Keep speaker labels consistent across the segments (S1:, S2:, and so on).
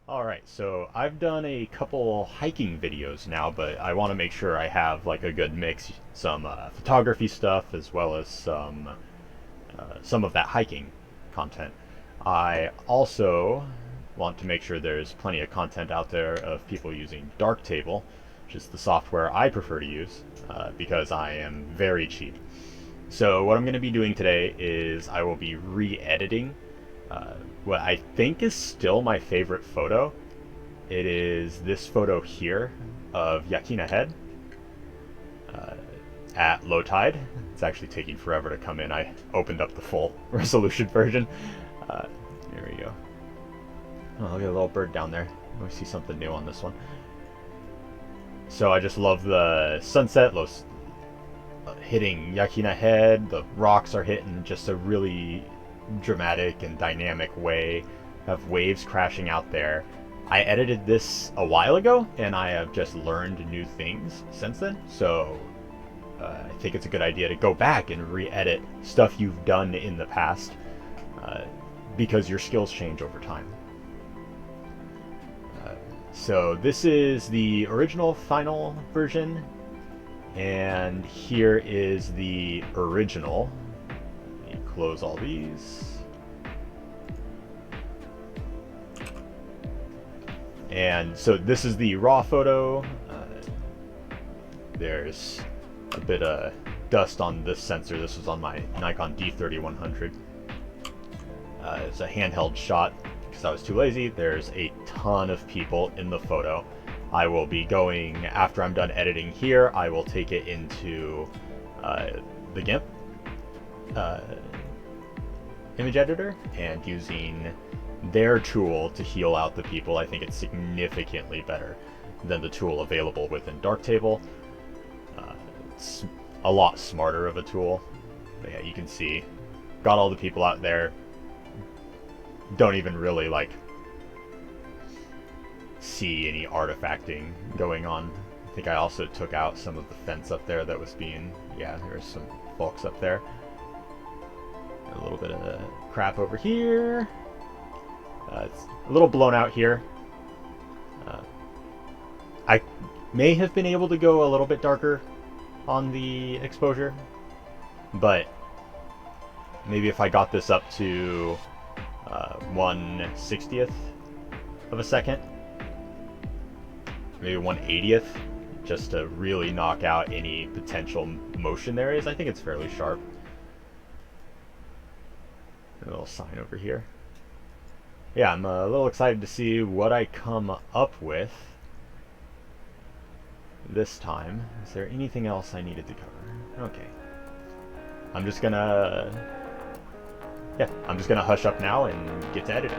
S1: Alright, so I've done a couple hiking videos now, but I want to make sure I have like a good mix, some photography stuff as well as some of that hiking content. I also want to make sure there's plenty of content out there of people using Darktable, which is the software I prefer to use because I am very cheap. So what I'm going to be doing today is I will be re-editing what I think is still my favorite photo. It is this photo here of Yakina Head at low tide. It's actually taking forever to come in. I opened up the full resolution version. There we go. Oh, look at a little bird down there. We see something new on this one. So I just love the sunset, hitting Yakina Head. The rocks are hitting just a really dramatic and dynamic way. Have waves crashing out there. I edited this a while ago and I have just learned new things since then, so I think it's a good idea to go back and re-edit stuff you've done in the past because your skills change over time. So this is the original final version, and here is the original. Let me close all these. And so this is the raw photo. There's a bit of dust on this sensor. This was on my Nikon D3100. It's a handheld shot because I was too lazy. There's a ton of people in the photo. I will be going, after I'm done editing here, I will take it into the GIMP image editor and using their tool to heal out the people. I think it's significantly better than the tool available within Darktable. It's a lot smarter of a tool. But yeah, you can see, got all the people out there. Don't even really see any artifacting going on. I think I also took out some of the fence up there that was being, yeah, there's some folks up there. A little bit of crap over here. It's a little blown out here. I may have been able to go a little bit darker on the exposure, but maybe if I got this up to 1/60th of a second, maybe 1/80th, just to really knock out any potential motion there is. I think it's fairly sharp. A little sign over here. Yeah, I'm a little excited to see what I come up with this time. Is there anything else I needed to cover? Okay. I'm just gonna hush up now and get to editing.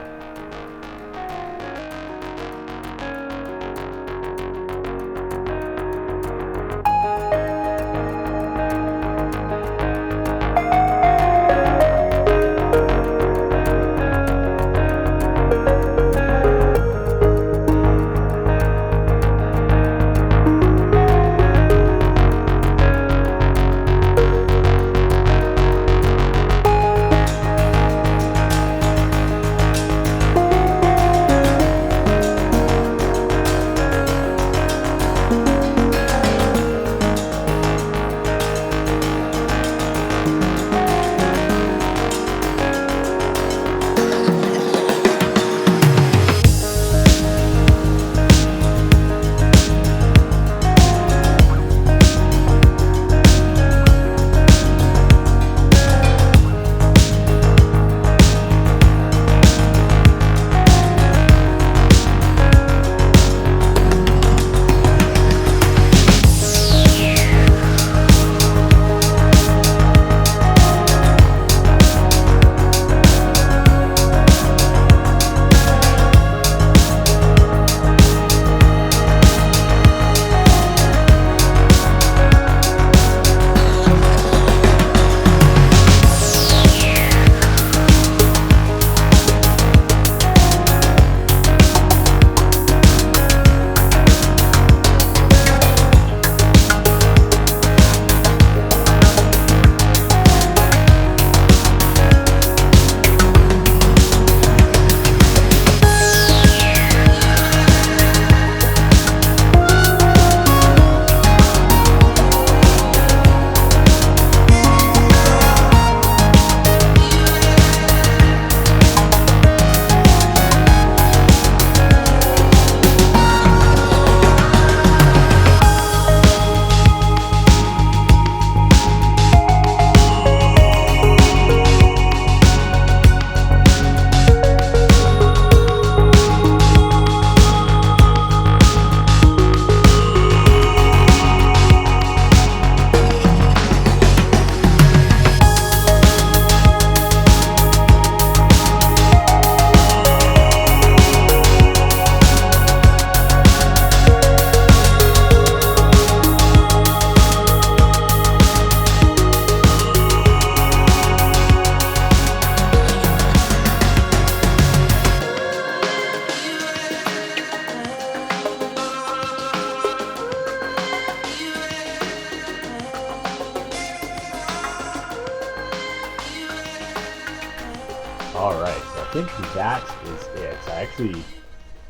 S1: think that is it. I actually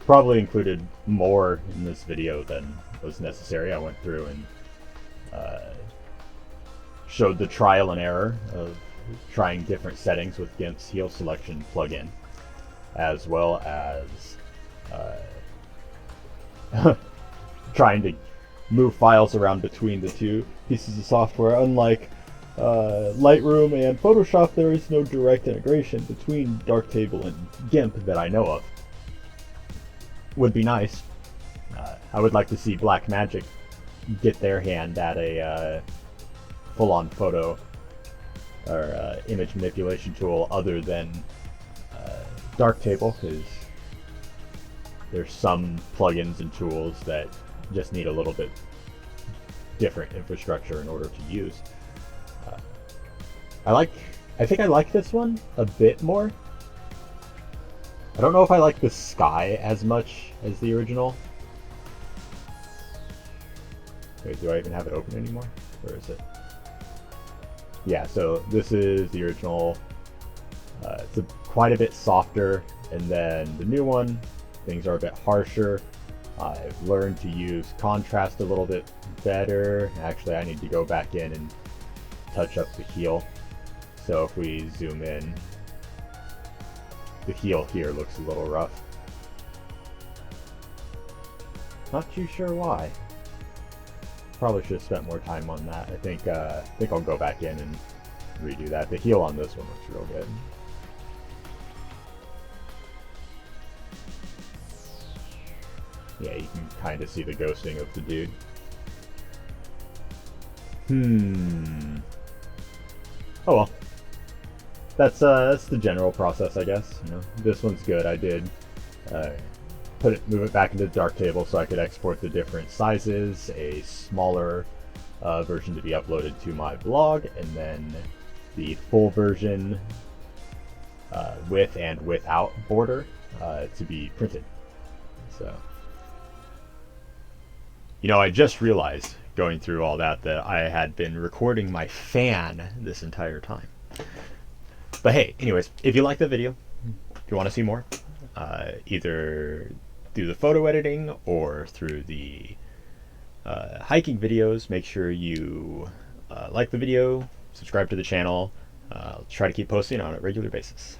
S1: probably included more in this video than was necessary. I went through and showed the trial and error of trying different settings with GIMP's heal selection plugin, as well as trying to move files around between the two pieces of software. Unlike Lightroom and Photoshop, there is no direct integration between Darktable and GIMP that I know of. Would be nice. I would like to see Blackmagic get their hand at a full-on photo or image manipulation tool other than Darktable, because there's some plugins and tools that just need a little bit different infrastructure in order to use. I think I like this one a bit more. I don't know if I like the sky as much as the original. Wait, do I even have it open anymore? Where is it? Yeah, so this is the original. It's quite a bit softer, and then the new one, things are a bit harsher. I've learned to use contrast a little bit better. Actually, I need to go back in and touch up the heal. So if we zoom in, the heal here looks a little rough. Not too sure why. Probably should have spent more time on that. I think I'll go back in and redo that. The heal on this one looks real good. Yeah, you can kind of see the ghosting of the dude. Oh well. That's the general process, I guess. You know, this one's good. I did move it back into Darktable so I could export the different sizes, a smaller version to be uploaded to my blog, and then the full version with and without border to be printed. So, you know, I just realized going through all that I had been recording my fan this entire time. But hey, anyways, if you like the video, if you want to see more, either through the photo editing or through the hiking videos, make sure you like the video, subscribe to the channel. I'll try to keep posting on a regular basis.